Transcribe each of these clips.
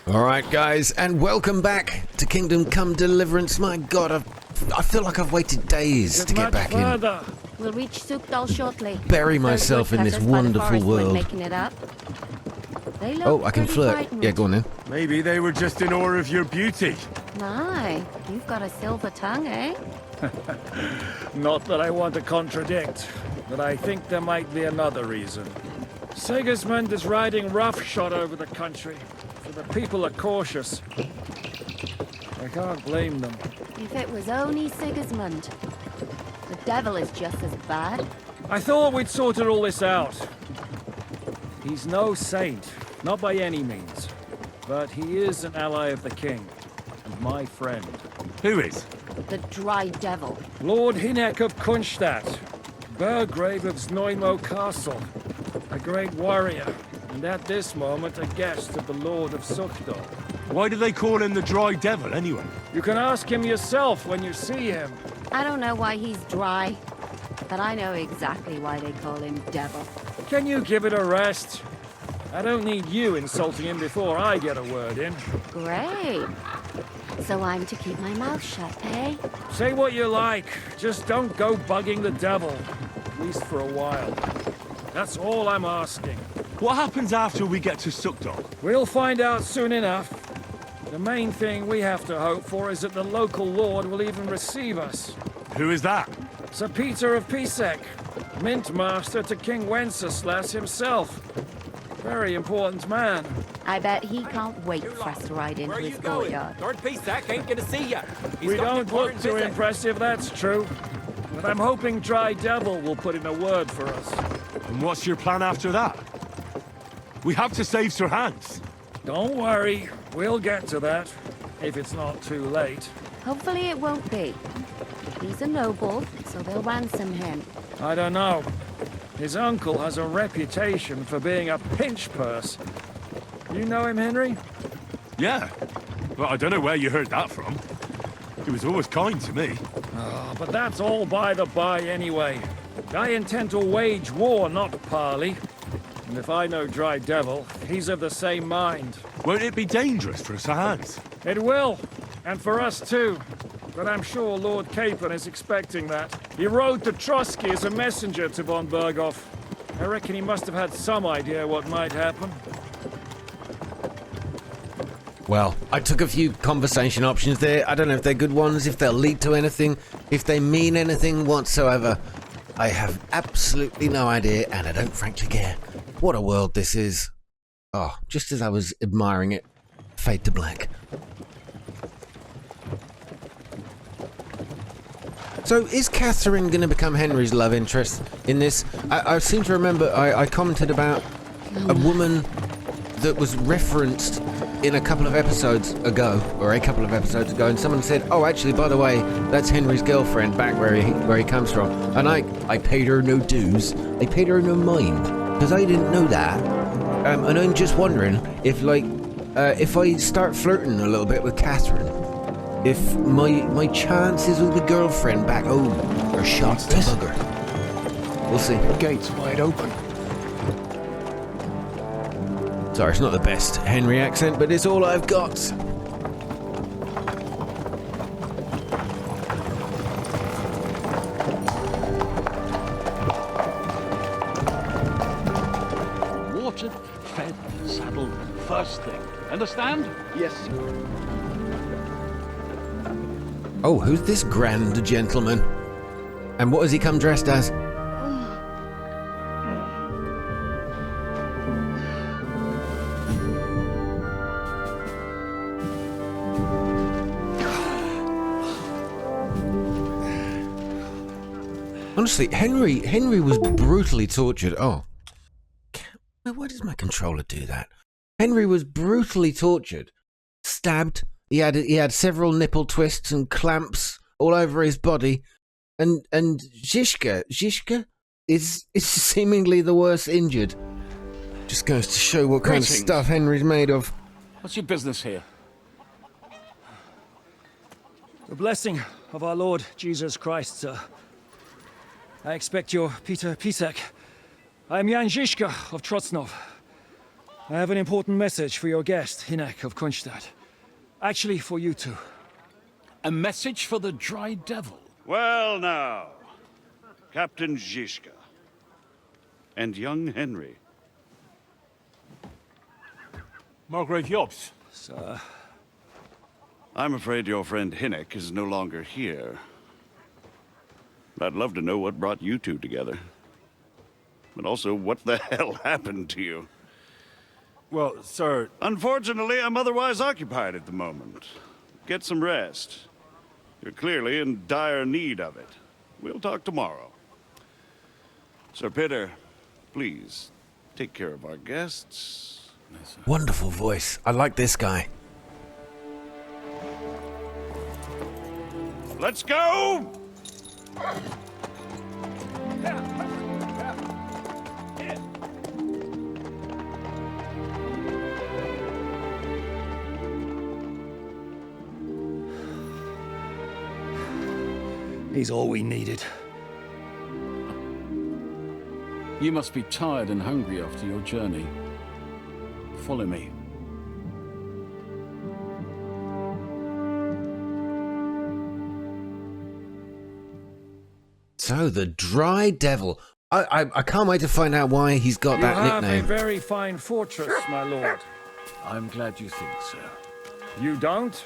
Alright guys, and welcome back to Kingdom Come Deliverance. My god, I feel like I've waited days to get back in. We'll reach Suchdol shortly. Bury myself in this wonderful world. Making it up. Oh, I can flirt. Frightened. Yeah, go on then. Maybe they were just in awe of your beauty. My, you've got a silver tongue, eh? Not that I want to contradict, but I think there might be another reason. Sigismund is riding roughshod over the country, so the people are cautious. I can't blame them. If it was only Sigismund. The devil is just as bad. I thought we'd sorted all this out. He's no saint, not by any means. But he is an ally of the king, and my friend. Who is? The Dry Devil. Lord Hynek of Kunstadt, Burgrave of Znojmo Castle, a great warrior, and at this moment a guest of the Lord of Suchdol. Why do they call him the Dry Devil, anyway? You can ask him yourself when you see him. I don't know why he's dry, but I know exactly why they call him Devil. Can you give it a rest? I don't need you insulting him before I get a word in. Great. So I'm to keep my mouth shut, eh? Say what you like, just don't go bugging the devil. At least for a while. That's all I'm asking. What happens after we get to Suchdol? We'll find out soon enough. The main thing we have to hope for is that the local lord will even receive us. Who is that? Sir Peter of Pisek, Mint Master to King Wenceslas himself. Very important man. I bet he can't wait for us to ride into his courtyard. Lord Pisek ain't gonna see you. We don't look too impressive, that's true. But I'm hoping Dry Devil will put in a word for us. And what's your plan after that? We have to save Sir Hans. Don't worry, we'll get to that, if it's not too late. Hopefully it won't be. He's a noble, so they'll ransom him. I don't know. His uncle has a reputation for being a pinch purse. You know him, Henry? Yeah. Well, I don't know where you heard that from. He was always kind to me. Oh, but that's all by the by anyway. I intend to wage war, not parley. And if I know Dry Devil, he's of the same mind. Won't it be dangerous for Sir Hans? It will, and for us too. But I'm sure Lord Capon is expecting that. He rode to Trotsky as a messenger to von Berghoff. I reckon he must have had some idea what might happen. Well, I took a few conversation options there. I don't know if they're good ones, if they'll lead to anything, if they mean anything whatsoever. I have absolutely no idea, and I don't frankly care. What a world this is. Oh, just as I was admiring it, fade to black. So, is Catherine going to become Henry's love interest in this? I seem to remember I commented about a woman that was referenced in a couple of episodes ago, and someone said, oh, actually, by the way, that's Henry's girlfriend back where he comes from. And I paid her no dues. I paid her no mind, because I didn't know that. And I'm just wondering if, if I start flirting a little bit with Catherine, if my chances with the girlfriend back home are shot to bugger. We'll see. The gate's wide open. Sorry, it's not the best Henry accent, but it's all I've got. Watered, fed, saddled, first thing. Understand? Yes, sir. Oh, who's this grand gentleman? And what has he come dressed as? Honestly, Henry was brutally tortured. Oh. Why does my controller do that? Henry was brutally tortured. Stabbed. He had several nipple twists and clamps all over his body. And Zizka is seemingly the worst injured. Just goes to show what kind of stuff Henry's made of. What's your business here? The blessing of our Lord Jesus Christ, sir. I expect you're Peter Pisek. I am Jan Zizka of Trocnov. I have an important message for your guest, Hynek of Kunstadt. Actually, for you two. A message for the Dry Devil. Well now, Captain Zizka and young Henry. Margrave Jobst. Sir. I'm afraid your friend Hynek is no longer here. I'd love to know what brought you two together. But also, what the hell happened to you? Well, sir, Unfortunately, I'm otherwise occupied at the moment. Get some rest. You're clearly in dire need of it. We'll talk tomorrow. Sir Peter, please, take care of our guests. Wonderful voice. I like this guy. Let's go! He's all we needed. You must be tired and hungry after your journey. Follow me. So, the Dry Devil. I can't wait to find out why he's got that You have nickname. a very fine fortress, my lord. I'm glad you think so. You don't?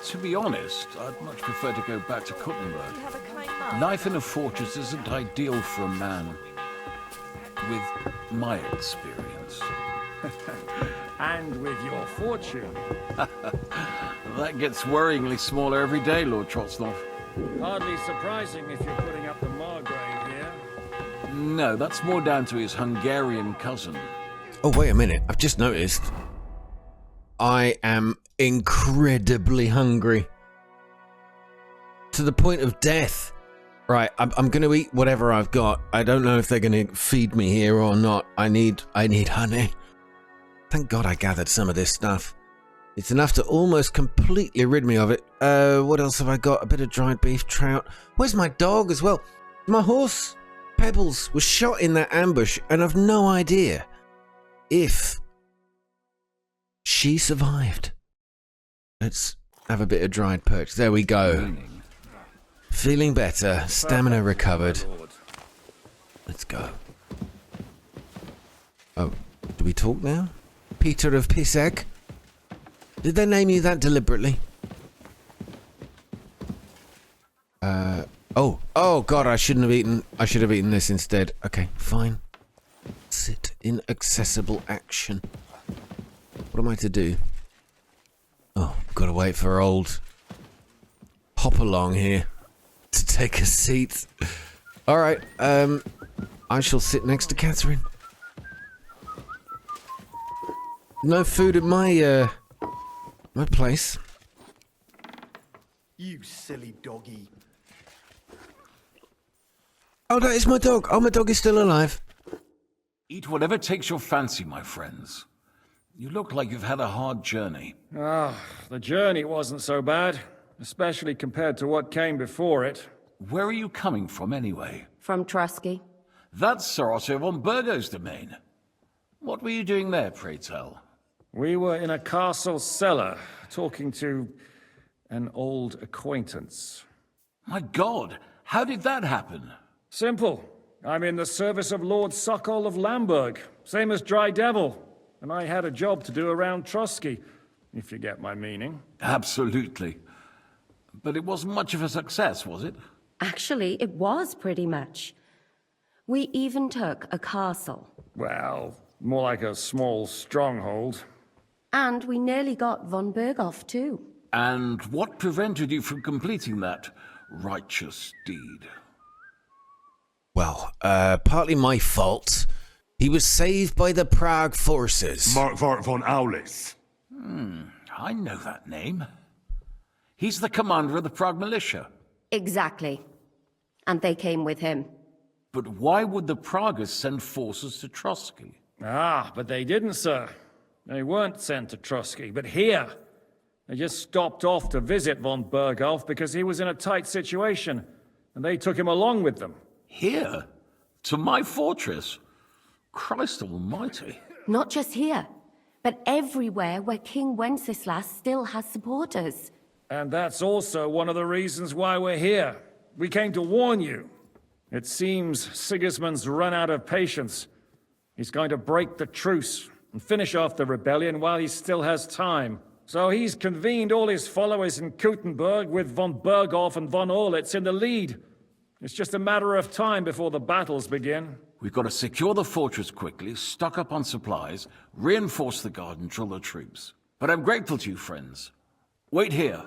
To be honest, I'd much prefer to go back to Kuttenberg. Life in a fortress isn't ideal for a man with my experience. And with your fortune. That gets worryingly smaller every day, Lord Trotsnov. Hardly surprising if you're putting up the Margrave here. No, that's more down to his Hungarian cousin. Oh, wait a minute. I've just noticed. I am incredibly hungry. To the point of death. Right, I'm going to eat whatever I've got. I don't know if they're going to feed me here or not. I need honey. Thank God I gathered some of this stuff. It's enough to almost completely rid me of it. What else have I got? A bit of dried beef, trout. Where's my dog as well? My horse, Pebbles, was shot in that ambush, and I've no idea if she survived. Let's have a bit of dried perch. There we go. Feeling better. Stamina recovered. Let's go. Oh, do we talk now? Peter of Pisek? Did they name you that deliberately? Oh God, I should have eaten this instead. Okay, fine. Sit in accessible action. What am I to do? Oh, gotta wait for old Hop-along here to take a seat. Alright, I shall sit next to Catherine. No food at my place. You silly doggy. Oh, that is my dog. Oh, my dog is still alive. Eat whatever takes your fancy, my friends. You look like you've had a hard journey. The journey wasn't so bad, especially compared to what came before it. Where are you coming from, anyway? From Trusky. That's Sir Otto von Burgo's domain. What were you doing there, pray tell? We were in a castle cellar, talking to an old acquaintance. My God, how did that happen? Simple. I'm in the service of Lord Suchdol of Lamberg, same as Dry Devil, and I had a job to do around Trusky, if you get my meaning. Absolutely. But it wasn't much of a success, was it? Actually, it was pretty much. We even took a castle. Well, more like a small stronghold. And we nearly got von Berghoff, too. And what prevented you from completing that righteous deed? Well, partly my fault. He was saved by the Prague forces. Markvart von Aulis. I know that name. He's the commander of the Prague militia. Exactly. And they came with him. But why would the Praguers send forces to Trusky? But they didn't, sir. They weren't sent to Trusky, but here. They just stopped off to visit von Berghoff because he was in a tight situation, and they took him along with them. Here? To my fortress? Christ almighty. Not just here. but everywhere where King Wenceslas still has supporters. And that's also one of the reasons why we're here. We came to warn you. It seems Sigismund's run out of patience. He's going to break the truce and finish off the rebellion while he still has time. So he's convened all his followers in Kuttenberg with von Berghoff and von Orlitz in the lead. It's just a matter of time before the battles begin. We've got to secure the fortress quickly, stock up on supplies, reinforce the guard and drill the troops. But I'm grateful to you, friends. Wait here.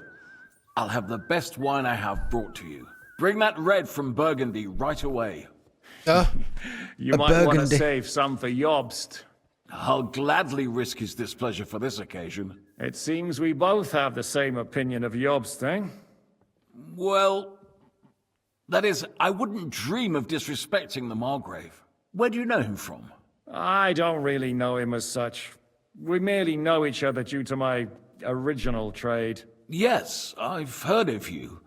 I'll have the best wine I have brought to you. Bring that red from Burgundy right away. You might want to save some for Jobst. I'll gladly risk his displeasure for this occasion. It seems we both have the same opinion of Jobst, eh? Well, that is, I wouldn't dream of disrespecting the Margrave. Where do you know him from? I don't really know him as such. We merely know each other due to my original trade. Yes, I've heard of you.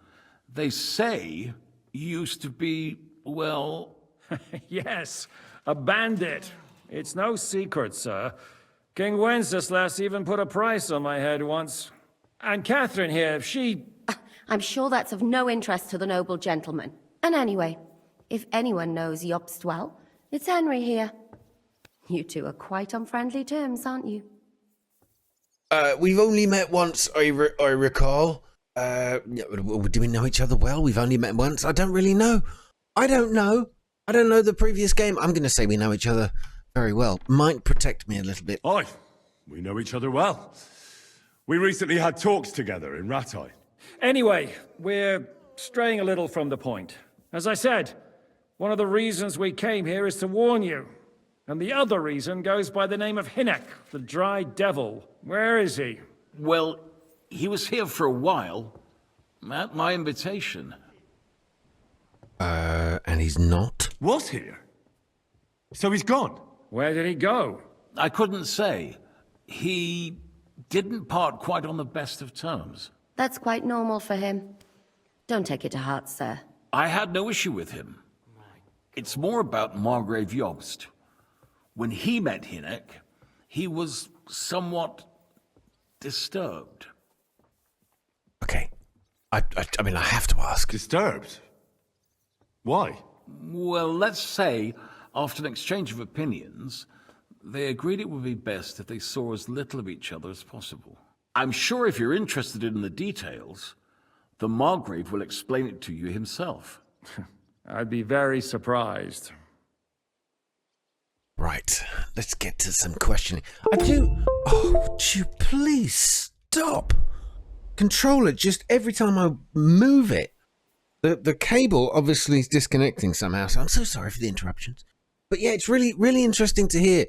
They say you used to be, well... Yes, a bandit. It's no secret, sir. King Wenceslas even put a price on my head once. And Catherine here, she... I'm sure that's of no interest to the noble gentleman. And anyway, if anyone knows Jobst well, it's Henry here. You two are quite on friendly terms, aren't you? We've only met once, I recall. Do we know each other well? We've only met once. I don't really know. I don't know the previous game. I'm going to say we know each other very well. Might protect me a little bit. Aye, we know each other well. We recently had talks together in Rattay. Anyway, we're straying a little from the point. As I said, one of the reasons we came here is to warn you. And the other reason goes by the name of Hynek, the Dry Devil. Where is he? Well, he was here for a while, at my invitation. And he's not? Was here? So he's gone? Where did he go? I couldn't say. He didn't part quite on the best of terms. That's quite normal for him. Don't take it to heart, sir. I had no issue with him. It's more about Margrave Jobst. When he met Hynek, he was somewhat disturbed. Okay. I mean, I have to ask. Disturbed? Why? Well, let's say, after an exchange of opinions, they agreed it would be best if they saw as little of each other as possible. I'm sure if you're interested in the details, the Margrave will explain it to you himself. I'd be very surprised. Right, let's get to some questioning. Oh, would you please stop? Controller, just every time I move it, the cable obviously is disconnecting somehow, so I'm so sorry for the interruptions. But yeah, it's really, really interesting to hear.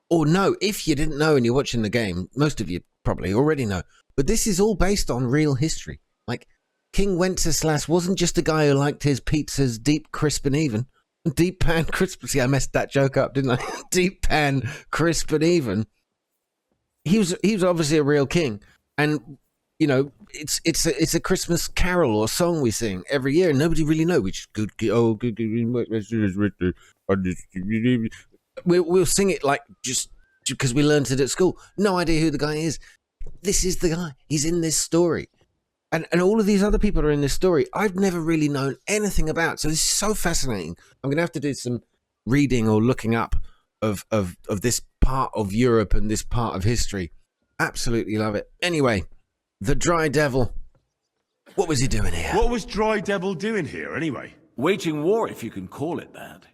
Or no, if you didn't know and you're watching the game, most of you probably already know, but this is all based on real history. Like, King Wenceslas wasn't just a guy who liked his pizzas deep, crisp and even. Deep pan, crisp. See, I messed that joke up, didn't I? Deep pan, crisp and even. He was obviously a real king, and you know it's a Christmas carol or song we sing every year, and nobody really knows which good. We'll sing it like just because we learned it at school. No idea who the guy is. This is the guy. He's in this story. And all of these other people are in this story I've never really known anything about. So this is so fascinating. I'm going to have to do some reading or looking up of this part of Europe and this part of history. Absolutely love it. Anyway, the Dry Devil. What was he doing here? What was Dry Devil doing here, anyway? Waging war, if you can call it that.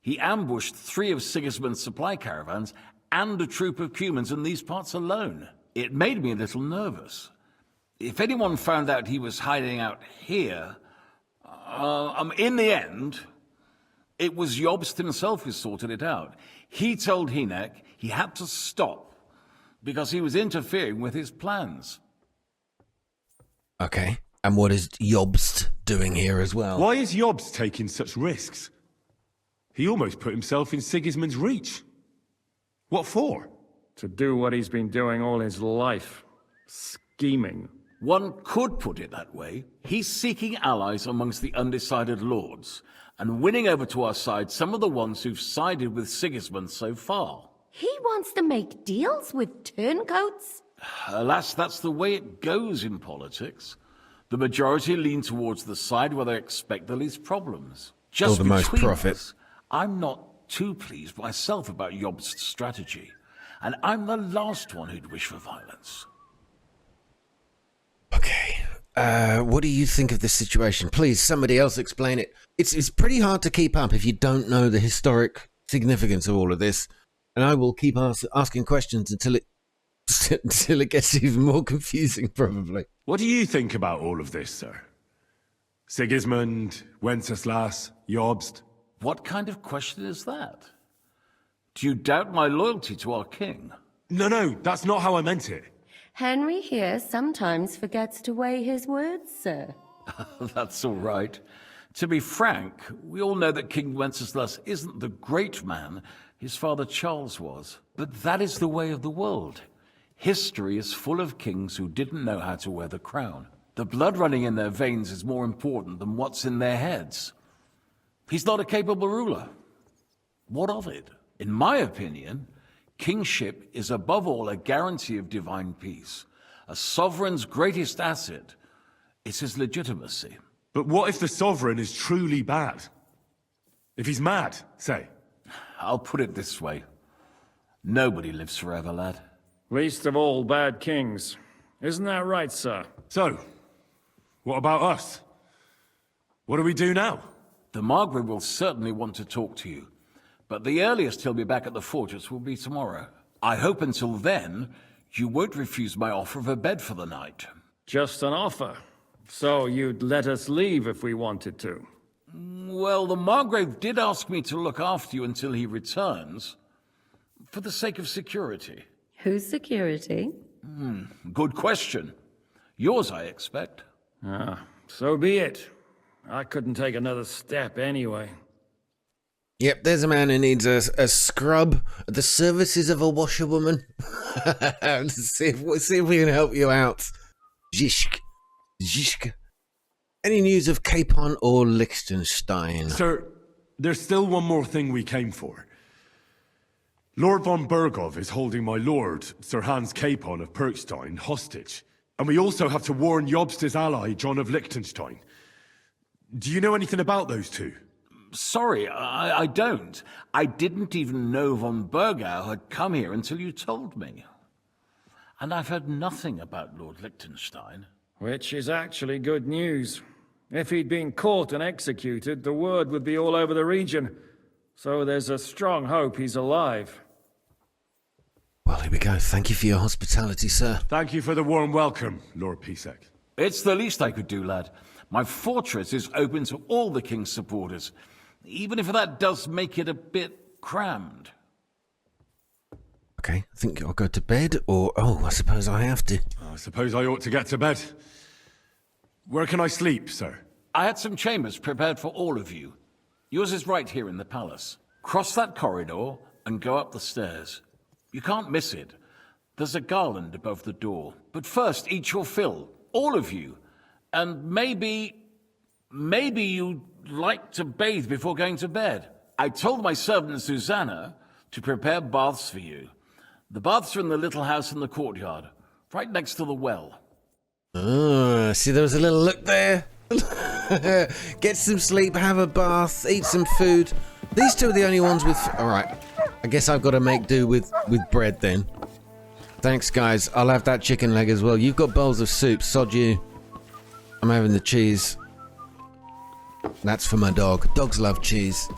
He ambushed 3 of Sigismund's supply caravans and a troop of Cumans in these parts alone. It made me a little nervous. If anyone found out he was hiding out here, in the end, it was Jobst himself who sorted it out. He told Hynek he had to stop because he was interfering with his plans. Okay, and what is Jobst doing here as well? Why is Jobst taking such risks? He almost put himself in Sigismund's reach. What for? To do what he's been doing all his life. Scheming. One could put it that way. He's seeking allies amongst the undecided lords, and winning over to our side some of the ones who've sided with Sigismund so far. He wants to make deals with turncoats? Alas, that's the way it goes in politics. The majority lean towards the side where they expect the least problems. Just the most between profit. us, I'm not too pleased myself about Jobst's strategy, and I'm the last one who'd wish for violence. Okay. What do you think of this situation? Please, somebody else explain it. It's pretty hard to keep up if you don't know the historic significance of all of this, and I will keep asking questions until it gets even more confusing, probably. What do you think about all of this, sir? Sigismund, Wenceslas, Jobst? What kind of question is that? Do you doubt my loyalty to our king? No, that's not how I meant it. Henry here sometimes forgets to weigh his words, sir. That's all right. To be frank, we all know that King Wenceslas isn't the great man his father Charles was. But that is the way of the world. History is full of kings who didn't know how to wear the crown. The blood running in their veins is more important than what's in their heads. He's not a capable ruler. What of it? In my opinion, kingship is above all a guarantee of divine peace. A sovereign's greatest asset is his legitimacy. But what if the sovereign is truly bad? If he's mad, say. I'll put it this way. Nobody lives forever, lad. Least of all bad kings. Isn't that right, sir? So, what about us? What do we do now? The Margrave will certainly want to talk to you, but the earliest he'll be back at the fortress will be tomorrow. I hope until then, you won't refuse my offer of a bed for the night. Just an offer. So you'd let us leave if we wanted to? Well, the Margrave did ask me to look after you until he returns, for the sake of security. Whose security? Good question. Yours, I expect. So be it. I couldn't take another step anyway. Yep, there's a man who needs a scrub at the services of a washerwoman. Let's see if we can help you out. Zhishk. Any news of Capon or Liechtenstein? Sir, there's still one more thing we came for. Lord von Bergov is holding my lord, Sir Hans Capon of Perkstein, hostage. And we also have to warn Jobst's ally, John of Liechtenstein. Do you know anything about those two? Sorry, I don't. I didn't even know von Bergau had come here until you told me. And I've heard nothing about Lord Liechtenstein. Which is actually good news. If he'd been caught and executed, the word would be all over the region. So there's a strong hope he's alive. Well, here we go. Thank you for your hospitality, sir. Thank you for the warm welcome, Lord Pisek. It's the least I could do, lad. My fortress is open to all the king's supporters, even if that does make it a bit crammed. Okay, I think I'll go to bed, or... Oh, I suppose I have to. I suppose I ought to get to bed. Where can I sleep, sir? I had some chambers prepared for all of you. Yours is right here in the palace. Cross that corridor and go up the stairs. You can't miss it. There's a garland above the door. But first, eat your fill. All of you. And maybe you'd like to bathe before going to bed. I told my servant Susanna to prepare baths for you. The baths are in the little house in the courtyard, right next to the well. Ah, see, there was a little look there. Get some sleep, have a bath, eat some food. These two are the only ones with... Alright, I guess I've got to make do with bread then. Thanks, guys. I'll have that chicken leg as well. You've got bowls of soup, sod you. I'm having the cheese. That's for my dog. Dogs love cheese.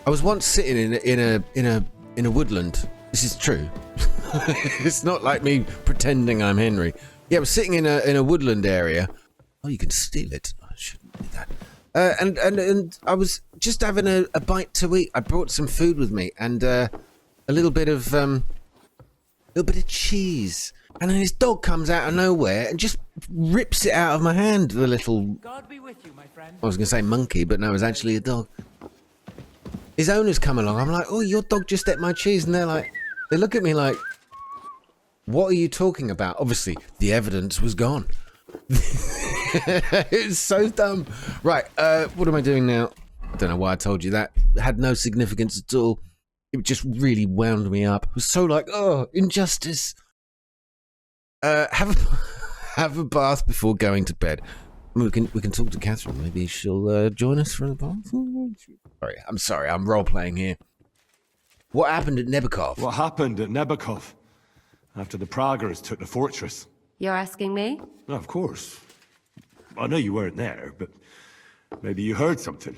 I was once sitting in a woodland. This is true. It's not like me pretending I'm Henry. Yeah, I was sitting in a woodland area. Oh, you can steal it. I shouldn't do that. And I was just having a bite to eat. I brought some food with me and a little bit of cheese. And then his dog comes out of nowhere and just rips it out of my hand. The little... God be with you, my friend. I was going to say monkey, but no, it was actually a dog. His owners come along. I'm like, oh, your dog just ate my cheese. And they look at me like, what are you talking about? Obviously, the evidence was gone. It's so dumb. Right, what am I doing now? I don't know why I told you that. It had no significance at all. It just really wound me up. It was so like, oh, injustice. Have a bath before going to bed. We can talk to Catherine. Maybe she'll join us for the bath. I'm sorry. I'm role playing here. What happened at Nebukov? What happened at Nebukov after the Praggers took the fortress? You're asking me? No, of course. I know you weren't there, but maybe you heard something.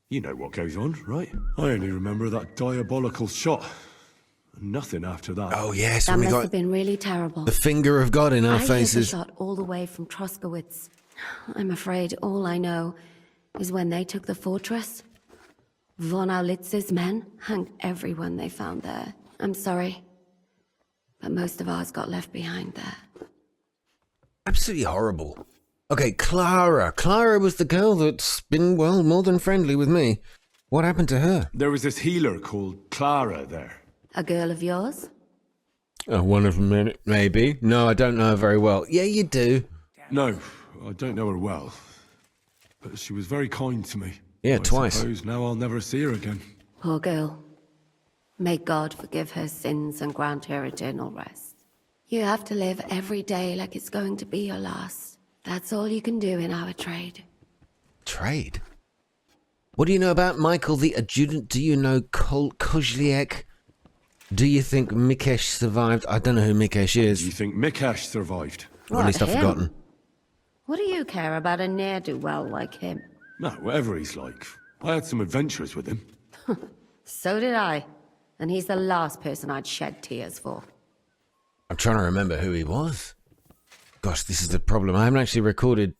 You know what goes on, right? I only remember that diabolical shot. Nothing after that. Oh yes, That when we must got have been really terrible. the finger of God in our I heard the faces. shot all the way from Troskowitz. I'm afraid all I know is when they took the fortress, von Aulitz's men hanged everyone they found there. I'm sorry, but most of ours got left behind there. Absolutely horrible. Okay, Clara. Clara was the girl that's been, well, more than friendly with me. What happened to her? There was this healer called Clara there. A girl of yours? One of them, maybe. No, I don't know her very well. Yeah, you do. No, I don't know her well. But she was very kind to me. Yeah, I twice. suppose now I'll never see her again. Poor girl. May God forgive her sins and grant her eternal rest. You have to live every day like it's going to be your last. That's all you can do in our trade. Trade? What do you know about Michael the Adjutant? Do you know Kozliek? Do you think Mikesh survived? I don't know who Mikesh Do you is. think Mikesh survived? Or at least I've him? forgotten. What do you care about a ne'er-do-well like him? No, whatever he's like. I had some adventures with him. So did I. And he's the last person I'd shed tears for. I'm trying to remember who he was. Gosh, this is the problem. I haven't actually recorded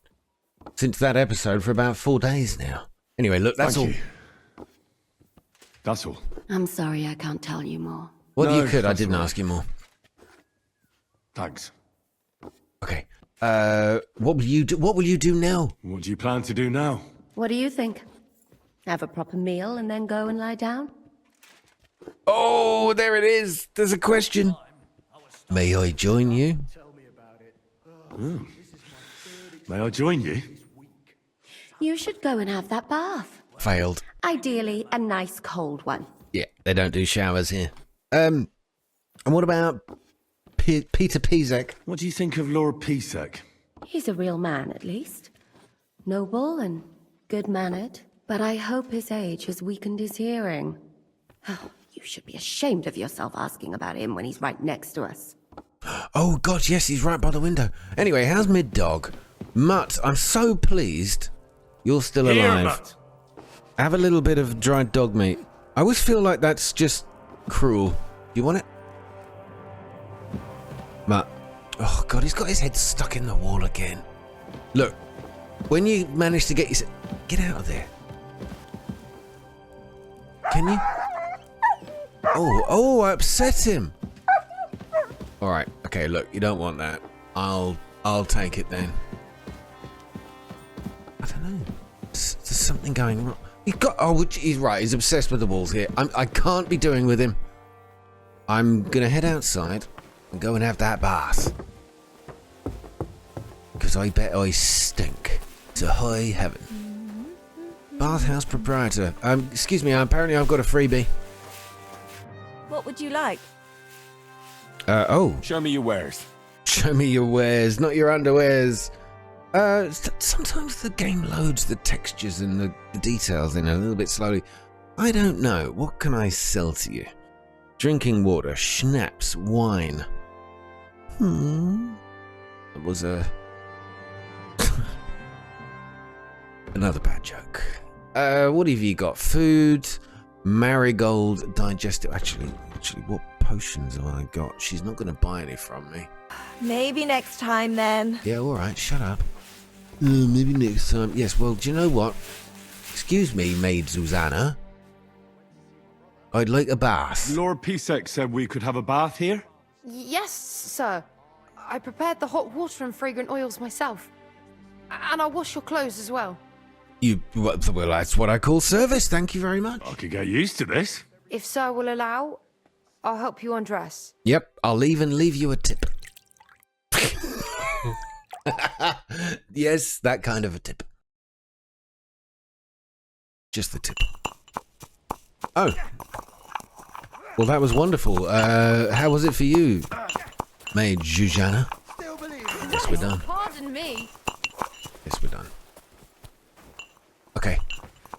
since that episode for about 4 days now. Anyway, look, that's all. Thank you. That's all. I'm sorry I can't tell you more. Well, No, you could. I that's didn't all right. ask you more. Thanks. Okay. What will you do? What will you do now? What do you plan to do now? What do you think? Have a proper meal and then go and lie down? Oh, there it is. There's a question. May I join you? May I join you? You should go and have that bath. Failed. Ideally, a nice cold one. Yeah, they don't do showers here. And what about Peter Pizek? What do you think of Lord Pisek? He's a real man, at least. Noble and good-mannered. But I hope his age has weakened his hearing. Oh, you should be ashamed of yourself asking about him when he's right next to us. Oh, God, yes, he's right by the window. Anyway, how's Mid-Dog? Mutt, I'm so pleased you're still alive. Mutt. Have a little bit of dried dog meat. I always feel like that's just cruel. Do you want it? Mutt. Oh, God, he's got his head stuck in the wall again. Look, when you manage to get yourself... Get out of there. Can you? Oh, I upset him. All right. Okay, look, you don't want that. I'll take it then. I don't know. There's something going wrong. He's right. He's obsessed with the walls here. I can't be doing with him. I'm gonna head outside and go and have that bath. Because I bet I stink to high heaven. Bathhouse proprietor. Excuse me. Apparently I've got a freebie. What would you like? Show me your wares. Show me your wares, not your underwears. Sometimes the game loads the textures and the details in a little bit slowly. I don't know. What can I sell to you? Drinking water, schnapps, wine. It was a... another bad joke. What have you got? Food, marigold, digestive... Actually, what potions have I got? She's not going to buy any from me. Maybe next time then. Yeah, all right, shut up. Maybe next time. Yes, well, do you know what? Excuse me, maid Susanna. I'd like a bath. Lord Pisek said we could have a bath here? Yes, sir. I prepared the hot water and fragrant oils myself. And I'll wash your clothes as well. Well, that's what I call service. Thank you very much. I could get used to this. If sir will allow, I'll help you undress. Yep, I'll even leave you a tip. Yes, that kind of a tip. Just the tip. Oh, Well, that was wonderful. How was it for you, Maid Jujana? Yes, we're done. Pardon me. Yes, we're done. Okay.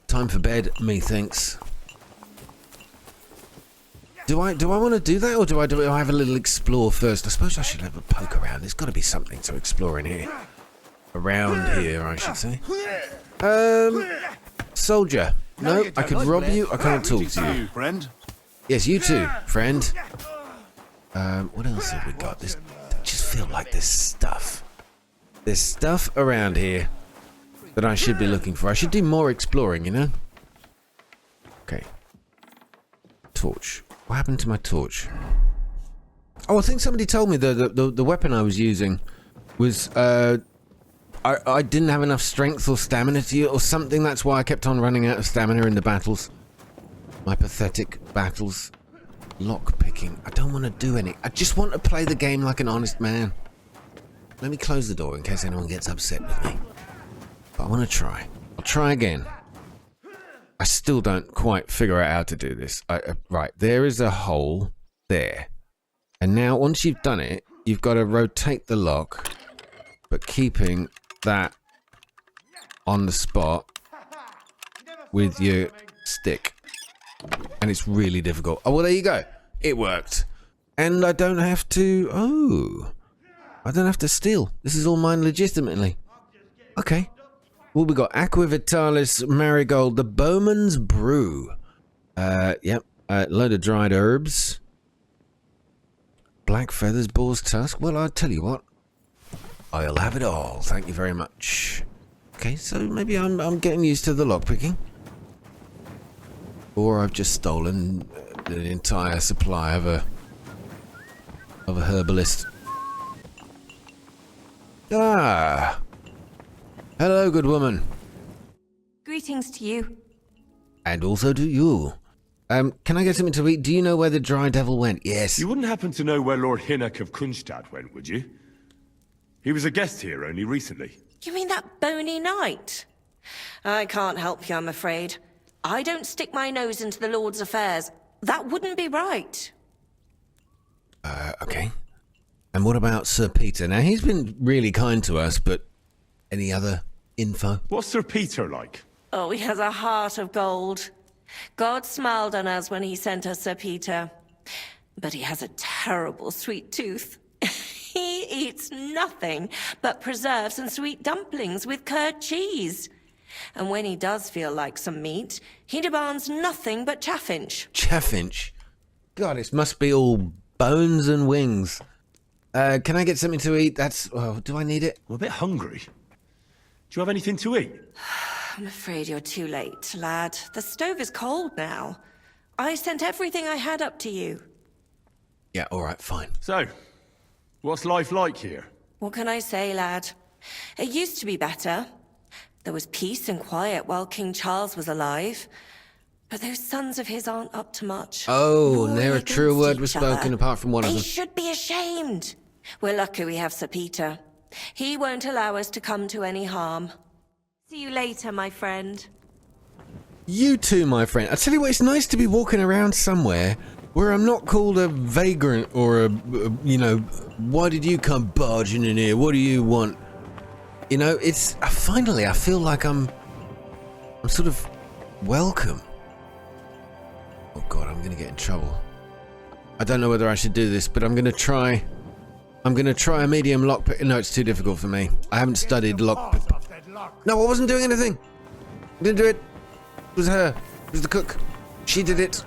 Time for bed, methinks. Do I want to do that, or do I have a little explore first? I suppose I should have a poke around. There's got to be something to explore in here. Around here, I should say. Soldier. No, I could rob you. I can't talk to you. Friend? Yes, you too, friend. What else have we got? I just feel like there's stuff. There's stuff around here that I should be looking for. I should do more exploring, you know? Okay. Torch. What happened to my torch? Oh, I think somebody told me the weapon I was using was, I didn't have enough strength or stamina to use, or something. That's why I kept on running out of stamina in the battles. My pathetic battles. Lock picking. I don't want to do any. I just want to play the game like an honest man. Let me close the door in case anyone gets upset with me. But I want to try. I'll try again. I still don't quite figure out how to do this. Right, there is a hole there. And now, once you've done it, you've got to rotate the lock, but keeping that on the spot with your stick. And it's really difficult. Oh, well, there you go. It worked. And I don't have to... Oh. I don't have to steal. This is all mine legitimately. Okay. Well, we got Aqua Vitalis, Marigold, the Bowman's Brew. Yep. Load of dried herbs. Black feathers, boar's tusk. Well, I'll tell you what. I'll have it all. Thank you very much. Okay, so maybe I'm getting used to the lockpicking. Or I've just stolen the entire supply of a herbalist. Ah! Hello, good woman. Greetings to you. And also to you. Can I get something to eat? Do you know where the Dry Devil went? Yes. You wouldn't happen to know where Lord Hynek of Kunstad went, would you? He was a guest here only recently. You mean that bony knight? I can't help you, I'm afraid. I don't stick my nose into the Lord's affairs. That wouldn't be right. Okay. And what about Sir Peter? Now, he's been really kind to us, but any other info? What's Sir Peter like? Oh, he has a heart of gold. God smiled on us when he sent us Sir Peter. But he has a terrible sweet tooth. He eats nothing but preserves and sweet dumplings with curd cheese. And when he does feel like some meat, he demands nothing but chaffinch. Chaffinch? God, it must be all bones and wings. Can I get something to eat? Do I need it? I'm a bit hungry. Do you have anything to eat? I'm afraid you're too late, lad. The stove is cold now. I sent everything I had up to you. Yeah, alright, fine. So, what's life like here? What can I say, lad? It used to be better. There was peace and quiet while King Charles was alive. But those sons of his aren't up to much. Oh, Warring ne'er a true against word was each other. spoken apart from one of They them. should be ashamed. We're lucky we have Sir Peter. He won't allow us to come to any harm. See you later, my friend. You too, my friend. I tell you what, it's nice to be walking around somewhere where I'm not called a vagrant or why did you come barging in here? What do you want? You know, it's finally I feel like I'm sort of welcome. Oh God, I'm gonna get in trouble. I don't know whether I should do this, but I'm gonna try a medium lockpick. No, it's too difficult for me. I haven't studied lockpick. No, I wasn't doing anything. I didn't do it. It was her. It was the cook. She did it.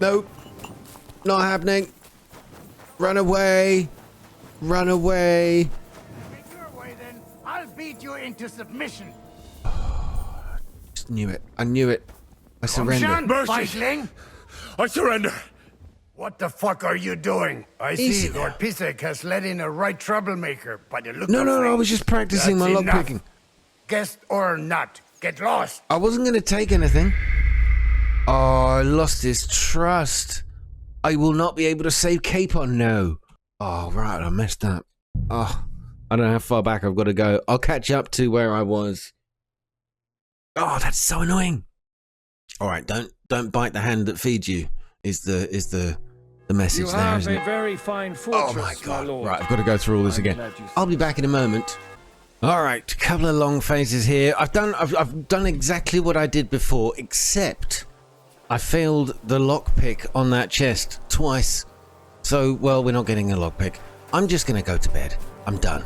No. Not happening. Run away. Run away. Take your way then. I'll beat you into submission. Just knew it. I knew it. I surrender. Mercy. Feigling. I surrender! What the fuck are you doing? I Easy see now. Lord Pisek has let in a right troublemaker by the look No, of no, no. I things. was just practicing my That's enough. lockpicking. Guest or not, get lost. I wasn't going to take anything. Oh, I lost his trust. I will not be able to save Capon now. Oh, right. I messed up. Oh, I don't know how far back I've got to go. I'll catch up to where I was. Oh, that's so annoying. All right, don't bite the hand that feeds you. is the message You there, have isn't a it? very fine Oh fortress, my god. lord. Right, I've got to go through all this again. I'll be back in a moment. Alright, a couple of long phases here. I've done exactly what I did before, except I failed the lockpick on that chest twice. So, well, we're not getting a lockpick. I'm just gonna go to bed. I'm done.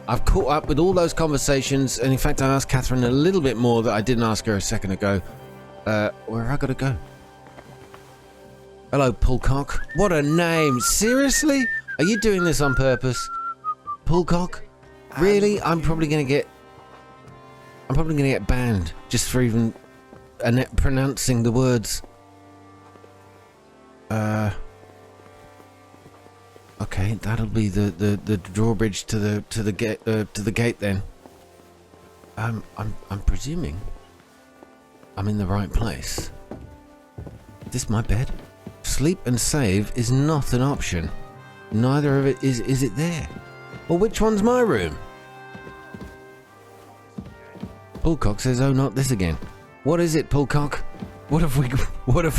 I've caught up with all those conversations, and in fact I asked Catherine a little bit more that I didn't ask her a second ago. Where have I gotta go? Hello, Pullcock. What a name. Seriously? Are you doing this on purpose? Pullcock? Really? I'm probably gonna get banned just for even pronouncing the words. Okay, that'll be the drawbridge to the gate then. I'm presuming I'm in the right place. Is this my bed? Sleep and save is not an option. Neither of it is it there? Well, which one's my room? Pullcock says, "Oh, not this again." What is it, Pullcock? What have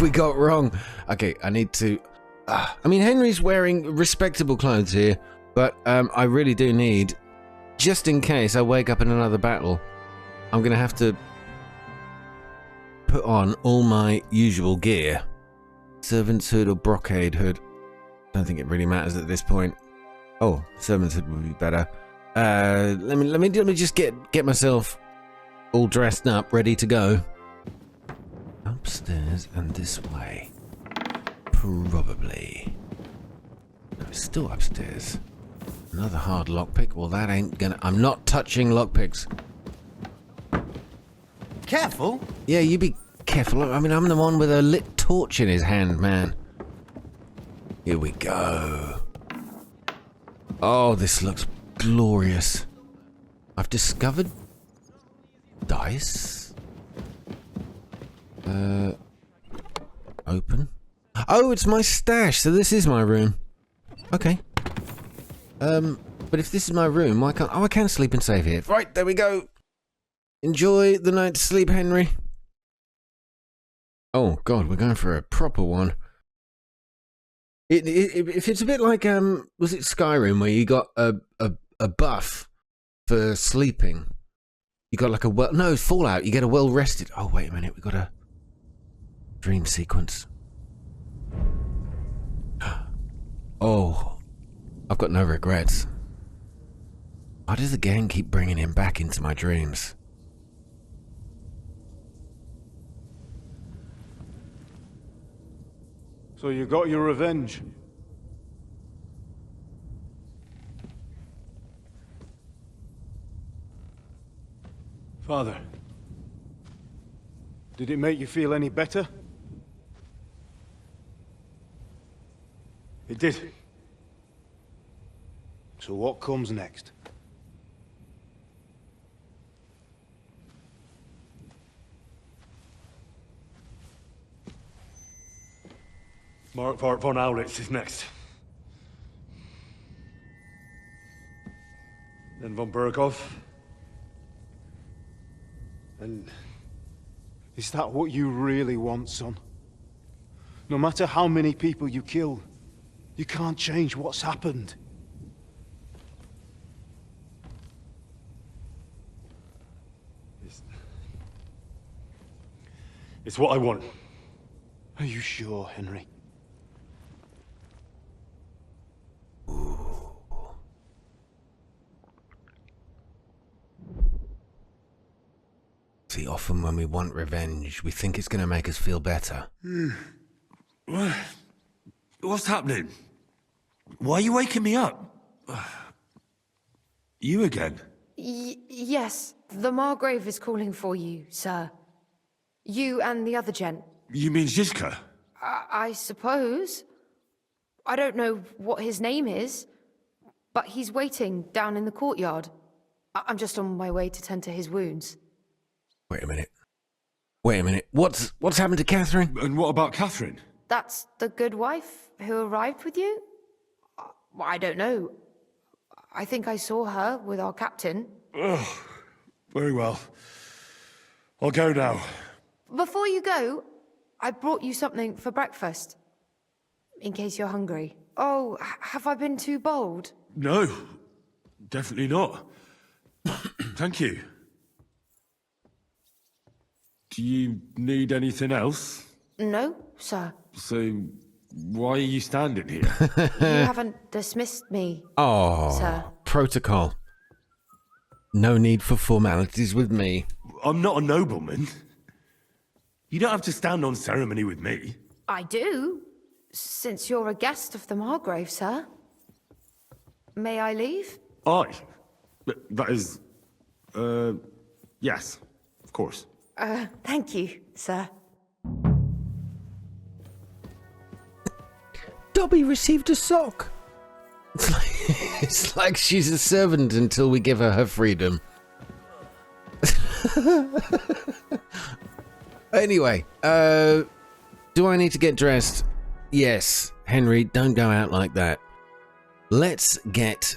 we got wrong? Okay, I need to. I mean, Henry's wearing respectable clothes here, but I really do need, just in case I wake up in another battle, I'm gonna have to put on all my usual gear. Servant's hood or brocade hood? Don't think it really matters at this point. Oh, servant's hood would be better. Let me just get myself all dressed up, ready to go. Upstairs and this way. Probably. No, it's still upstairs. Another hard lockpick. Well, that ain't gonna. I'm not touching lockpicks. Careful. Yeah, you be careful. I mean, I'm the one with a lit torch in his hand, man. Here we go. Oh, this looks glorious. I've discovered dice. Open. Oh, it's my stash, so this is my room. Okay. But if this is my room, why can't... Oh, I can sleep and save here. Right, there we go. Enjoy the night's sleep, Henry. Oh, God, we're going for a proper one. If it's a bit like, was it Skyrim, where you got a buff for sleeping? You got like a well... No, Fallout, you get a well-rested... Oh, wait a minute, we got a dream sequence. Oh, I've got no regrets. Why does the gang keep bringing him back into my dreams? So you got your revenge? Father, did it make you feel any better? It did. So what comes next? Mark von Aulitz is next. Then von Berghoff. And is that what you really want, son? No matter how many people you kill, you can't change what's happened. It's what I want. Are you sure, Henry? See, often when we want revenge, we think it's going to make us feel better. What's happening? Why are you waking me up? You again? Yes, the Margrave is calling for you, sir. You and the other gent. You mean Zizka? I suppose. I don't know what his name is, but he's waiting down in the courtyard. I'm just on my way to tend to his wounds. Wait a minute. Wait a minute. What's happened to Catherine? And what about Catherine? That's the good wife who arrived with you? I don't know. I think I saw her with our captain. Oh, very well. I'll go now. Before you go, I brought you something for breakfast. In case you're hungry. Oh, have I been too bold? No, definitely not. Thank you. Do you need anything else? No, sir. So, why are you standing here? You haven't dismissed me, Oh, sir. protocol. No need for formalities with me. I'm not a nobleman. You don't have to stand on ceremony with me. I do, since you're a guest of the Margrave, sir. May I leave? That is... yes, of course. Thank you, sir. Dobby received a sock. It's like she's a servant until we give her freedom. Anyway, do I need to get dressed? Yes, Henry, don't go out like that. Let's get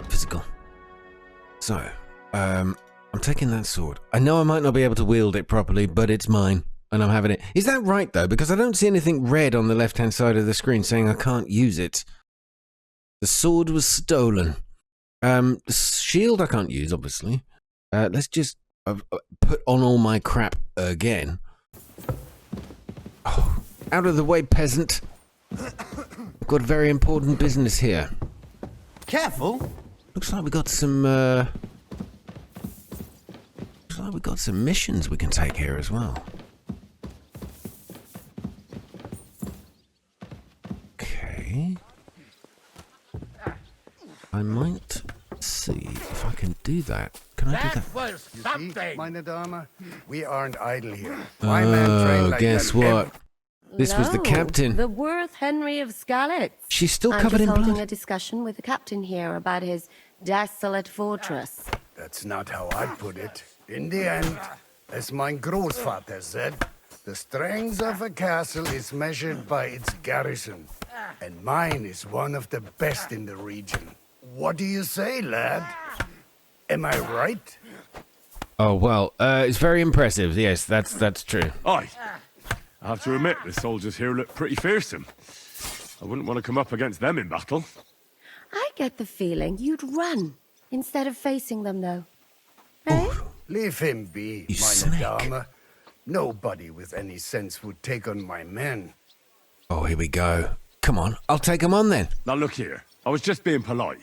physical. So, I'm taking that sword. I know I might not be able to wield it properly, but it's mine, and I'm having it. Is that right, though? Because I don't see anything red on the left-hand side of the screen saying I can't use it. The sword was stolen. The shield I can't use, obviously. Let's just put on all my crap again. Oh, out of the way, peasant. I've got very important business here. Careful. Looks like we got some. Looks like we got some missions we can take here as well. Okay. I might see if I can do that. Can I do that? Was something. Meine Dame, we aren't idle here. My man trained like guess that what? This was the No, captain. The worth Henry of Skalitz. She's still I'm covered just in holding blood. a discussion with the captain here about his desolate fortress. That's not how I'd put it. In the end, as mein Großvater said, the strength of a castle is measured by its garrison. And mine is one of the best in the region. What do you say, lad? Am I right? Oh well, it's very impressive. Yes, that's true. Aye. I have to admit, the soldiers here look pretty fearsome. I wouldn't want to come up against them in battle. I get the feeling you'd run instead of facing them, though. Eh? Leave him be, You meine snake. Dame. Nobody with any sense would take on my men. Oh, here we go. Come on, I'll take them on then. Now look here, I was just being polite.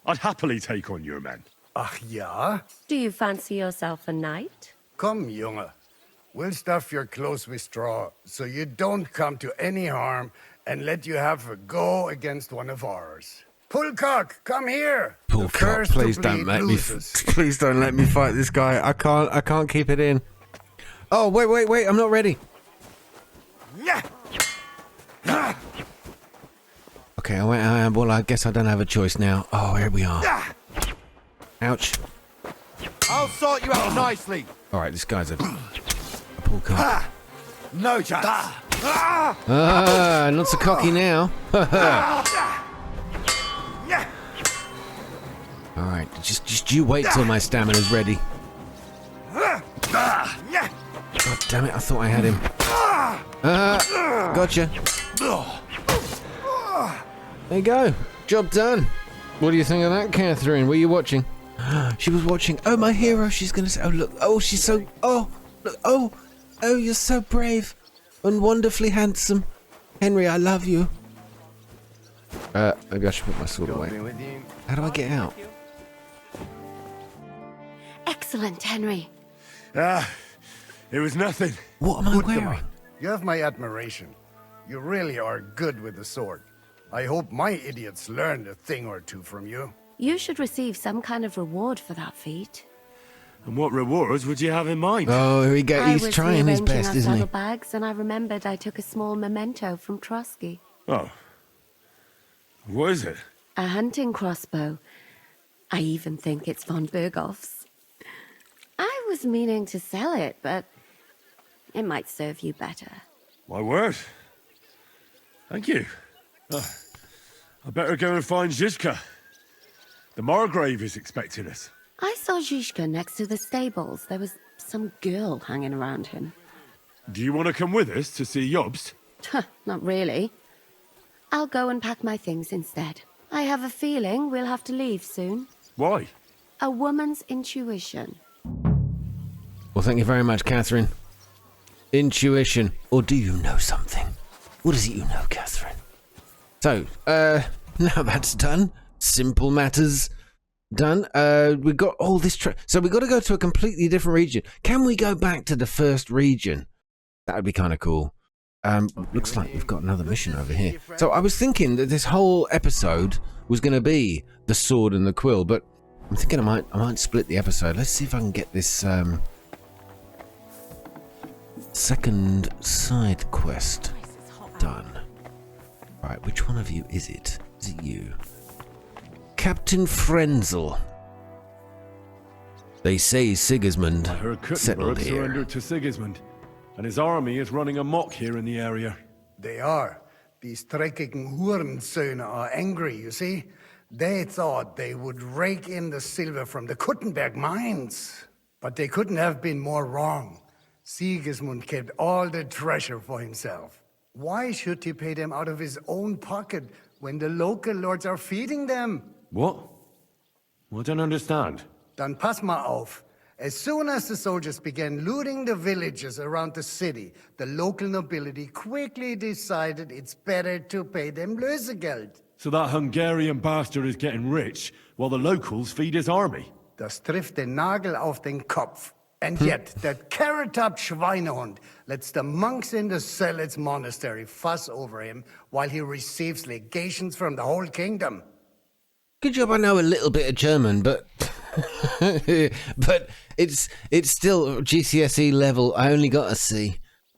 I'd happily take on your men. Ach ja? Do you fancy yourself a knight? Come, Junge. We'll stuff your clothes with straw, so you don't come to any harm, and let you have a go against one of ours. Pullcock, come here. The Pullcock, first to please don't bleed let me. loses. Please don't let me fight this guy. I can't keep it in. Oh wait! I'm not ready. Okay, well, I guess I don't have a choice now. Oh, here we are. Ouch. I'll sort you out nicely. All right, this guy's a pullcock. No chance. Ah, not so cocky now. All right, just you wait till my stamina's ready. God damn it! I thought I had him. Gotcha. There you go. Job done. What do you think of that, Catherine? Were you watching? She was watching. Oh, my hero. She's gonna say, oh, look. Oh, she's so. Oh, look. Oh, you're so brave and wonderfully handsome. Henry, I love you. Maybe I should put my sword away. How do I get out? Excellent, Henry. It was nothing. What am I wearing? You have my admiration. You really are good with the sword. I hope my idiots learned a thing or two from you. You should receive some kind of reward for that feat. And what rewards would you have in mind? Oh, here we go. I He's was trying his rearranging best, our isn't he? saddlebags, and I remembered I took a small memento from Trotsky. Oh. What is it? A hunting crossbow. I even think it's von Berghoff's. I was meaning to sell it, but it might serve you better. My word. Thank you. I better go and find Zizka. The Margrave is expecting us. I saw Zhishka next to the stables. There was some girl hanging around him. Do you want to come with us to see Jobst? Not really. I'll go and pack my things instead. I have a feeling we'll have to leave soon. Why? A woman's intuition. Well, thank you very much, Catherine. Intuition. Or do you know something? What is it you know, Catherine? So, now that's done. Simple matters done. We got all this... So we got to go to a completely different region. Can we go back to the first region? That would be kind of cool. Looks like we've got another mission over here. So I was thinking that this whole episode was going to be the Sword and the Quill, but I'm thinking I might split the episode. Let's see if I can get this second side quest done. Right, which one of you is it? Is it you? Captain Frenzel. They say Sigismund settled here. Surrendered to Sigismund, and his army is running amok here in the area. They are. These dreckigen Hurensöhne are angry, you see? They thought they would rake in the silver from the Kuttenberg mines. But they couldn't have been more wrong. Sigismund kept all the treasure for himself. Why should he pay them out of his own pocket when the local lords are feeding them? What? I don't understand. Dann pass mal auf. As soon as the soldiers began looting the villages around the city, the local nobility quickly decided it's better to pay them Lösegeld. So that Hungarian bastard is getting rich, while the locals feed his army? Das trifft den Nagel auf den Kopf. And yet, that carrot-top Schweinehund lets the monks in the Zealots monastery fuss over him while he receives legations from the whole kingdom. Good job I know a little bit of German, but but it's still GCSE level. I only got a C.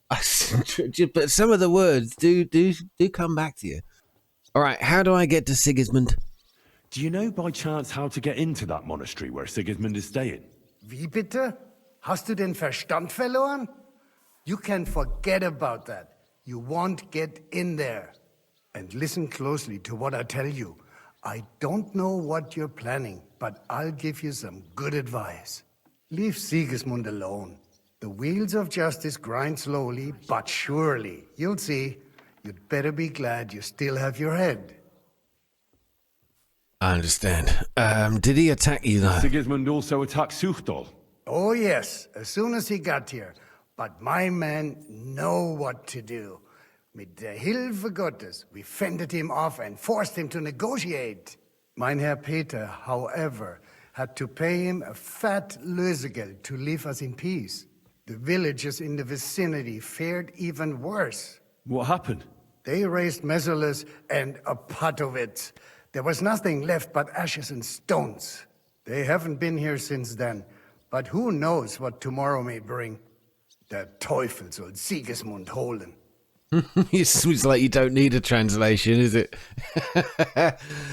But some of the words do come back to you. All right, how do I get to Sigismund? Do you know by chance how to get into that monastery where Sigismund is staying? Wie bitte? Hast du den Verstand verloren? You can forget about that. You won't get in there. And listen closely to what I tell you. I don't know what you're planning, but I'll give you some good advice. Leave Sigismund alone. The wheels of justice grind slowly, but surely. You'll see. You'd better be glad you still have your head. I understand. Did he attack you, though? Sigismund also attacked Suchdol. Oh, yes, as soon as he got here. But my men know what to do. Mit der Hilfe Gottes, we fended him off and forced him to negotiate. Mein Herr Peter, however, had to pay him a fat Lösegeld to leave us in peace. The villagers in the vicinity fared even worse. What happened? They raised Wenceslas and Opatowitz. There was nothing left but ashes and stones. They haven't been here since then, but who knows what tomorrow may bring. Der Teufel soll Sigismund holen. It's like you don't need a translation, is it?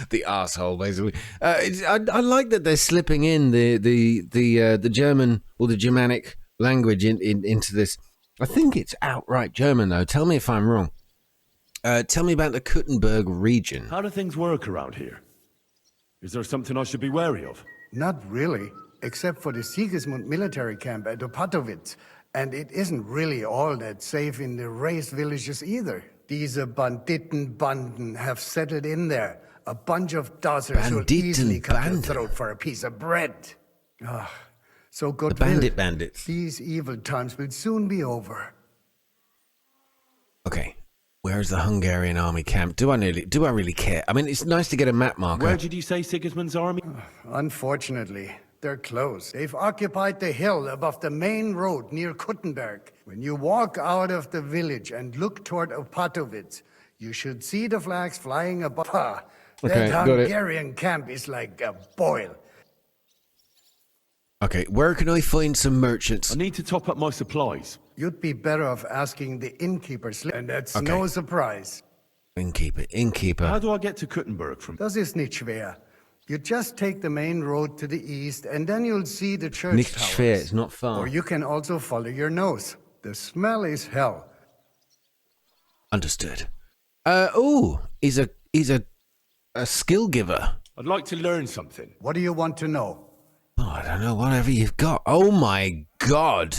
The arsehole, basically. I like that they're slipping in the German or the Germanic language into this. I think it's outright German, though. Tell me if I'm wrong. Tell me about the Kuttenberg region. How do things work around here? Is there something I should be wary of? Not really, except for the Sigismund military camp at Opatowitz. And it isn't really all that safe in the raised villages either. These Banditenbanden have settled in there. A bunch of dozzers who'll easily cut your throat for a piece of bread. So God will, bandits. These evil times will soon be over. Okay, where's the Hungarian army camp? Do I really care? I mean, it's nice to get a map marker. Where did you say Sigismund's army? Unfortunately, they're close. They've occupied the hill above the main road near Kuttenberg. When you walk out of the village and look toward Opatowitz, you should see the flags flying above. That Hungarian camp is like a boil. Okay, where can I find some merchants? I need to top up my supplies. You'd be better off asking the innkeeper, and that's no surprise. Innkeeper. How do I get to Kuttenberg from? Das ist nicht schwer. You just take the main road to the east, and then you'll see the church Nicht towers. schwer, it's not far. Or you can also follow your nose. The smell is hell. Understood. He's a skill giver. I'd like to learn something. What do you want to know? Oh, I don't know, whatever you've got. Oh my God.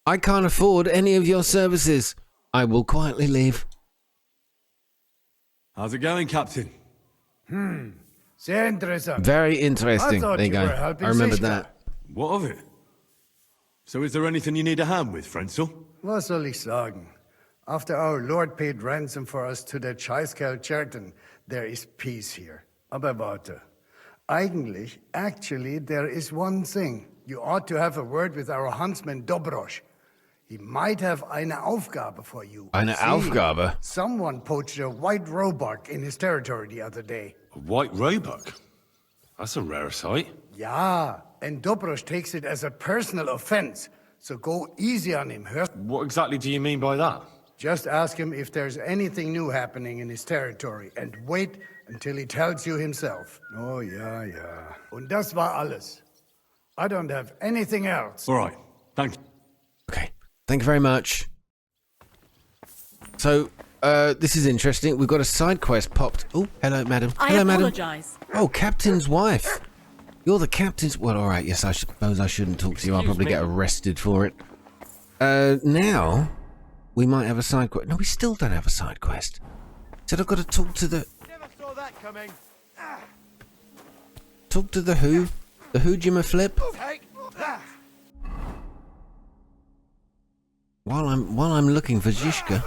I can't afford any of your services. I will quietly leave. How's it going, Captain? Sehr interessant. Very interesting. I thought There you you go. were helping I remembered Siska. that. What of it? So is there anything you need a hand with, Frenzel? Was soll ich sagen? After our Lord paid ransom for us to the Scheißkerl Cherton, there is peace here. Aber warte. Actually, there is one thing. You ought to have a word with our huntsman Dobrosch. He might have eine Aufgabe for you. Eine Aufgabe? Someone poached a white roebuck in his territory the other day. A white roebuck? That's a rare sight. Ja, and Dobrosch takes it as a personal offense. So go easy on him, huh? What exactly do you mean by that? Just ask him if there's anything new happening in his territory and wait until he tells you himself. Oh, ja. Und das war alles. I don't have anything else. All right, thank you. Okay. Thank you very much. So, this is interesting. We've got a side quest popped. Oh, hello, madam. Hello, madam. apologize. Oh, captain's wife. You're the captain's... Well, all right. Yes, I suppose I shouldn't talk to you. I'll probably get arrested for it. Now, we might have a side quest. No, we still don't have a side quest. Said I've got to talk to the... Never saw that coming. Talk to the who? The who, Jimmy Flip? Take that. While I'm looking for Zishka.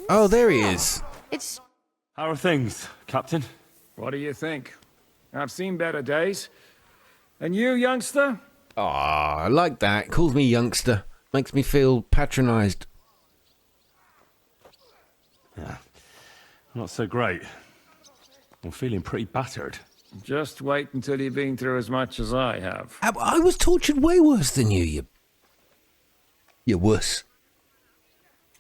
Oh, there he is. It's... How are things, Captain? What do you think? I've seen better days. And you, youngster? Aw, I like that. Calls me youngster. Makes me feel patronised. Yeah, not so great. I'm feeling pretty battered. Just wait until you've been through as much as I have. I was tortured way worse than you. You're wuss.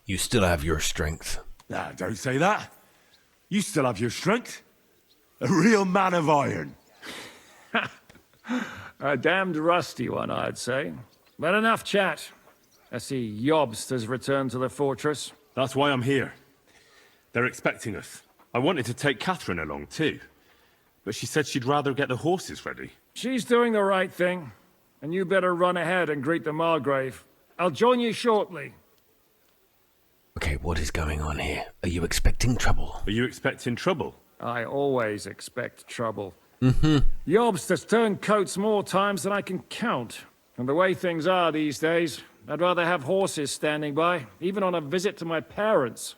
You still have your strength. Nah, don't say that. You still have your strength. A real man of iron. A damned rusty one, I'd say. But enough chat. I see Jobst has returned to the fortress. That's why I'm here. They're expecting us. I wanted to take Catherine along too, but she said she'd rather get the horses ready. She's doing the right thing, and you better run ahead and greet the Margrave. I'll join you shortly. Okay, what is going on here? Are you expecting trouble? Are you expecting trouble? I always expect trouble. Mm-hmm. Jobst has turned coats more times than I can count. And the way things are these days, I'd rather have horses standing by, even on a visit to my parents.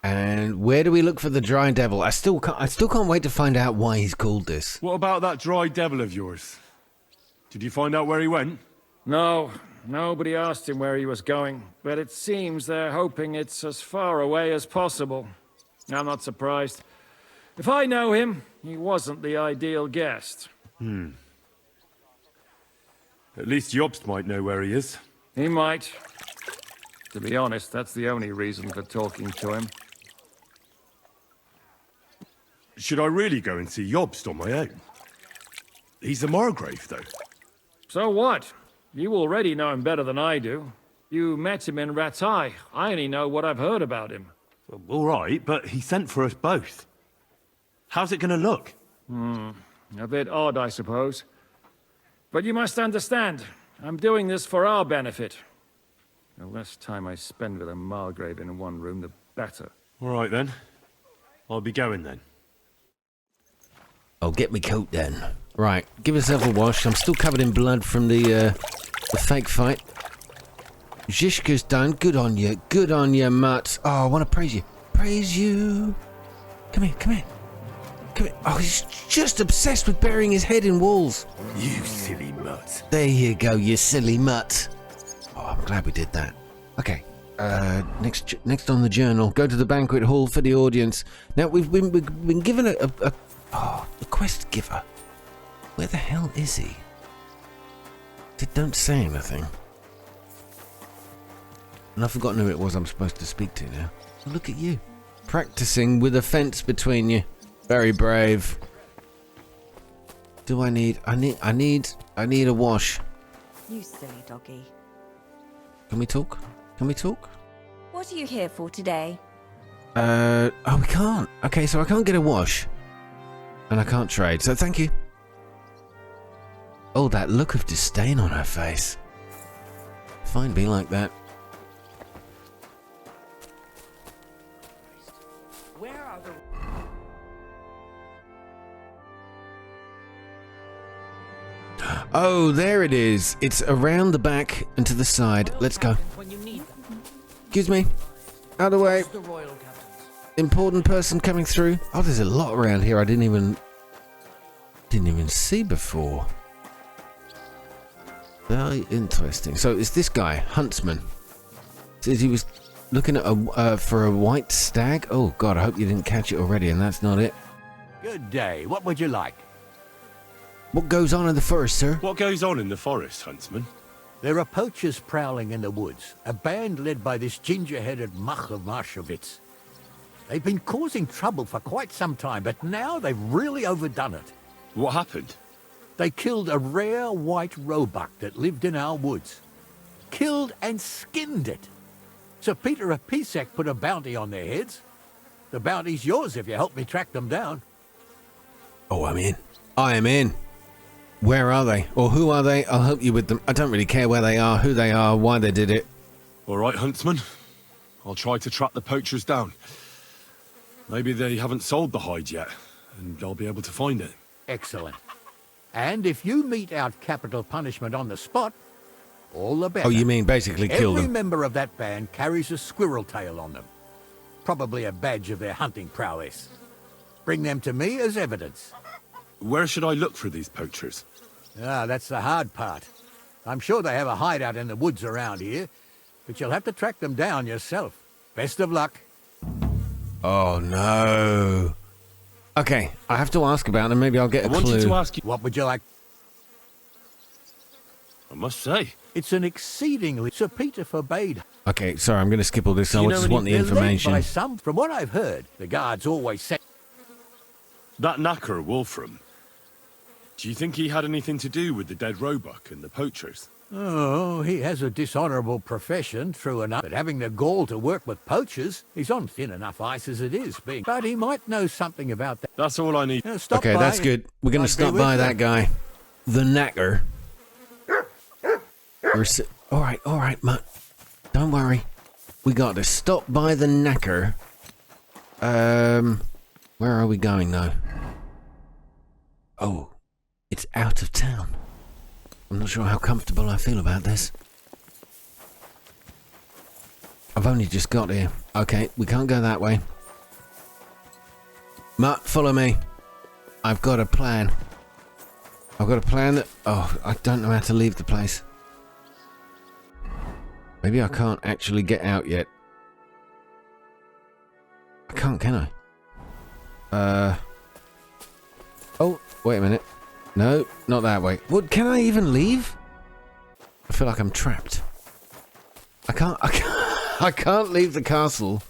And where do we look for the Dry Devil? I still can't wait to find out why he's called this. What about that dry devil of yours? Did you find out where he went? No, nobody asked him where he was going, but it seems they're hoping it's as far away as possible. I'm not surprised. If I know him, he wasn't the ideal guest. At least Jobst might know where he is. He might. To be honest, that's the only reason for talking to him. Should I really go and see Jobst on my own? He's the Margrave, though. So what? You already know him better than I do. You met him in Ratai. I only know what I've heard about him. Well, all right, but he sent for us both. How's it going to look? A bit odd, I suppose. But you must understand, I'm doing this for our benefit. The less time I spend with a Margrave in one room, the better. All right, then. I'll be going, then. Oh, get me coat then. Right, give yourself a wash. I'm still covered in blood from the fake fight. Zishka's done. Good on you. Good on you, Mutt. Oh, I want to praise you. Praise you. Come here, come here. Come here. Oh, he's just obsessed with burying his head in walls. You silly mutt. There you go, you silly mutt. Oh, I'm glad we did that. Okay. Next on the journal, go to the banquet hall for the audience. Now, we've been given a quest giver. Where the hell is he? Don't say anything. And I've forgotten who it was I'm supposed to speak to now. Oh, look at you. Practicing with a fence between you. Very brave. Do I need a wash. You silly doggy. Can we talk? Can we talk? What are you here for today? Oh, we can't. Okay, so I can't get a wash. And I can't trade, so thank you. Oh, that look of disdain on her face. Fine, be like that. Where are the... Oh, there it is. It's around the back and to the side. Let's go. When you need them. Excuse me. Out of the way. The royal captains. Important person coming through. Oh, there's a lot around here I didn't even see before. Very interesting. So it's this guy, Huntsman. Says he was looking at for a white stag. Oh God, I hope you didn't catch it already, and that's not it. Good day. What would you like? What goes on in the forest, sir? What goes on in the forest, Huntsman? There are poachers prowling in the woods. A band led by this ginger-headed Mach of Marshowitz. They've been causing trouble for quite some time, but now they've really overdone it. What happened? They killed a rare white roebuck that lived in our woods. Killed and skinned it. Sir Peter of Pisek put a bounty on their heads. The bounty's yours if you help me track them down. Oh, I'm in. I am in. Where are they? Or who are they? I'll help you with them. I don't really care where they are, who they are, why they did it. All right, Huntsman. I'll try to track the poachers down. Maybe they haven't sold the hide yet, and I'll be able to find it. Excellent. And if you mete out capital punishment on the spot, all the better. Oh, you mean basically kill them? Every member of that band carries a squirrel tail on them. Probably a badge of their hunting prowess. Bring them to me as evidence. Where should I look for these poachers? Ah, that's the hard part. I'm sure they have a hideout in the woods around here, but you'll have to track them down yourself. Best of luck. Oh, no. Okay, I have to ask about them. Maybe I'll get a clue. I wanted to ask you... What would you like? I must say... It's an exceedingly... Sir Peter forbade... Okay, sorry, I'm going to skip all this. I just want the information. By some, from what I've heard, the guards always say... That knacker, Wolfram. Do you think he had anything to do with the dead roebuck and the poachers? Oh, he has a dishonourable profession, true enough. But having the gall to work with poachers, he's on thin enough ice as it is. But he might know something about that. That's all I need. Okay, that's good. We're going to stop by that guy. The knacker. All right, Matt. Don't worry. We got to stop by the knacker. Where are we going, though? Oh, it's out of town. I'm not sure how comfortable I feel about this. I've only just got here. Okay, we can't go that way. Matt, follow me. I've got a plan. I've got a plan that... Oh, I don't know how to leave the place. Maybe I can't actually get out yet. I can't, can I? Oh, wait a minute. No, not that way. What? Can I even leave? I feel like I'm trapped. I can't leave the castle,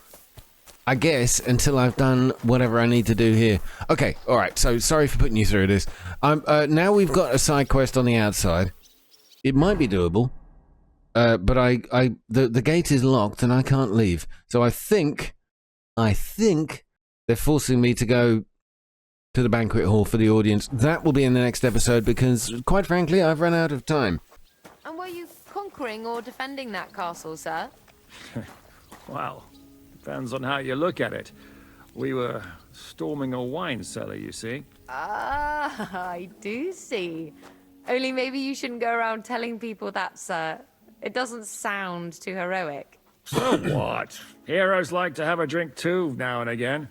I guess, until I've done whatever I need to do here. Okay, alright, so sorry for putting you through this. Now we've got a side quest on the outside. It might be doable, but the gate is locked and I can't leave. So I think they're forcing me to go to the banquet hall for the audience. That will be in the next episode because, quite frankly, I've run out of time. And were you conquering or defending that castle, sir? Well, depends on how you look at it. We were storming a wine cellar, you see. Ah, I do see. Only maybe you shouldn't go around telling people that, sir. It doesn't sound too heroic. So what? Heroes like to have a drink too, now and again.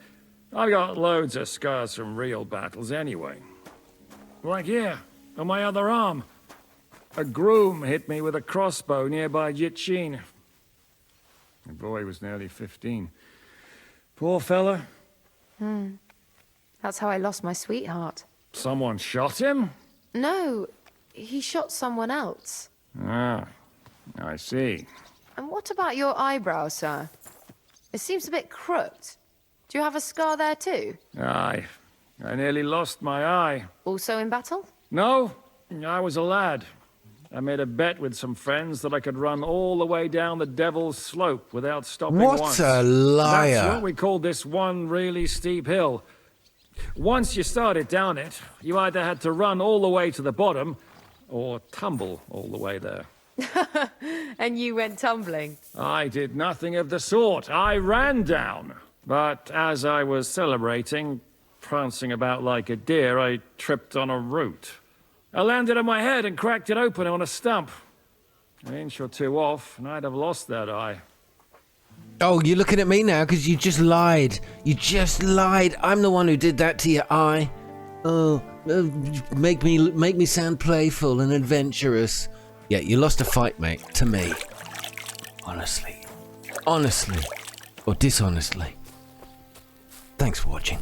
I've got loads of scars from real battles anyway. Like here, on my other arm. A groom hit me with a crossbow nearby Yitchin. The boy was nearly 15. Poor fella. That's how I lost my sweetheart. Someone shot him? No, he shot someone else. Ah, I see. And what about your eyebrow, sir? It seems a bit crooked. Do you have a scar there too? Aye. I nearly lost my eye. Also in battle? No, I was a lad. I made a bet with some friends that I could run all the way down the Devil's Slope without stopping once. What a liar! That's what we call this one really steep hill. Once you started down it, you either had to run all the way to the bottom, or tumble all the way there. And you went tumbling. I did nothing of the sort. I ran down. But as I was celebrating, prancing about like a deer, I tripped on a root. I landed on my head and cracked it open on a stump. An inch or two off, and I'd have lost that eye. Oh, you're looking at me now because you just lied. You just lied. I'm the one who did that to your eye. Oh, make me sound playful and adventurous. Yeah, you lost a fight, mate, to me. Honestly. Honestly. Or dishonestly. Thanks for watching.